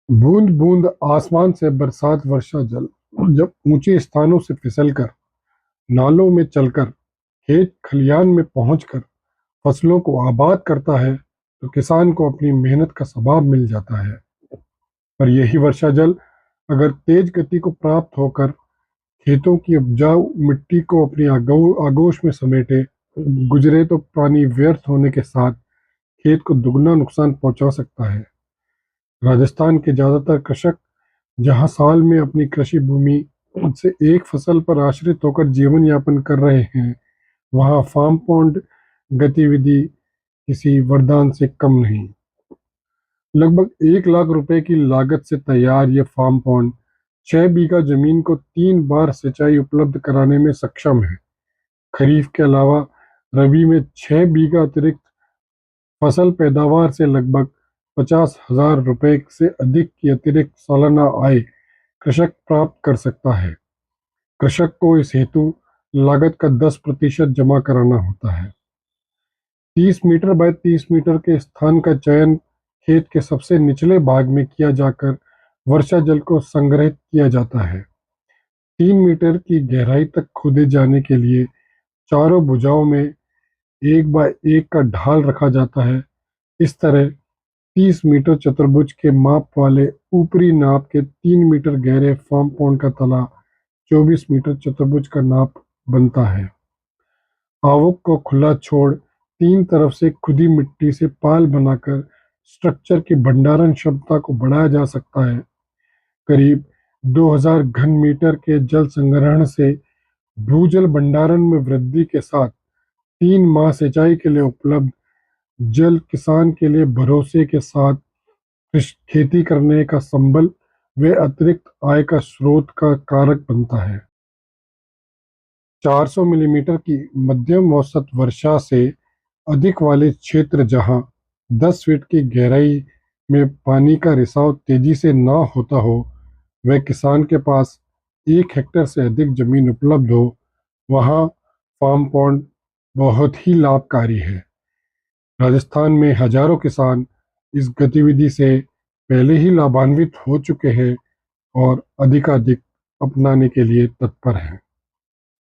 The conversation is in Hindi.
बूंद बूंद आसमान से बरसात वर्षा जल जब ऊंचे स्थानों से फिसलकर नालों में चलकर खेत खलियान में पहुंचकर फसलों को आबाद करता है तो किसान को अपनी मेहनत का सवाब मिल जाता है। पर यही वर्षा जल अगर तेज गति को प्राप्त होकर खेतों की उपजाऊ मिट्टी को अपनी आगोश में समेटे गुजरे तो पानी व्यर्थ होने के साथ खेत को दुगना नुकसान पहुंचा सकता है। राजस्थान के ज्यादातर कृषक जहां साल में अपनी कृषि भूमि से एक फसल पर आश्रित होकर जीवन यापन कर रहे हैं, वहां फार्म पॉन्ड गतिविधि किसी वरदान से कम नहीं। लगभग 1 लाख रुपए की लागत से तैयार ये फार्म पॉन्ड 6 बीघा जमीन को 3 बार सिंचाई उपलब्ध कराने में सक्षम है। खरीफ के अलावा रबी में 6 बीघा अतिरिक्त फसल पैदावार से लगभग 50,000 रुपए से अधिक की अतिरिक्त सालाना आय कृषक प्राप्त कर सकता है। कृषक को इस हेतु लागत का 10% जमा कराना होता है। 30 मीटर बाय 30 मीटर के स्थान का चयन खेत के सबसे निचले भाग में किया जाकर वर्षा जल को संग्रहित किया जाता है। 3 मीटर की गहराई तक खोदे जाने के लिए चारों भुजाओं में 1 बाय 1 का ढाल रखा जाता है। इस तरह 30 मीटर चतुर्भुज के माप वाले ऊपरी नाप के 3 मीटर गहरे फार्म पॉन्ड का तला 24 मीटर चतुर्भुज का नाप बनता है। आवक को खुला छोड़ तीन तरफ से खुदी मिट्टी से पाल बनाकर स्ट्रक्चर की भंडारण क्षमता को बढ़ाया जा सकता है। करीब 2000 घन मीटर के जल संग्रहण से भूजल भंडारण में वृद्धि के साथ 3 माह सिंचाई के लिए उपलब्ध जल किसान के लिए भरोसे के साथ खेती करने का संबल व अतिरिक्त आय का स्रोत का कारक बनता है। 400 मिलीमीटर की मध्यम औसत वर्षा से अधिक वाले क्षेत्र जहां 10 फीट की गहराई में पानी का रिसाव तेजी से ना होता हो, वह किसान के पास 1 हेक्टेयर से अधिक जमीन उपलब्ध हो, वहां फार्म पॉन्ड बहुत ही लाभकारी है। राजस्थान में हजारों किसान इस गतिविधि से पहले ही लाभान्वित हो चुके हैं और अधिकाधिक अपनाने के लिए तत्पर हैं।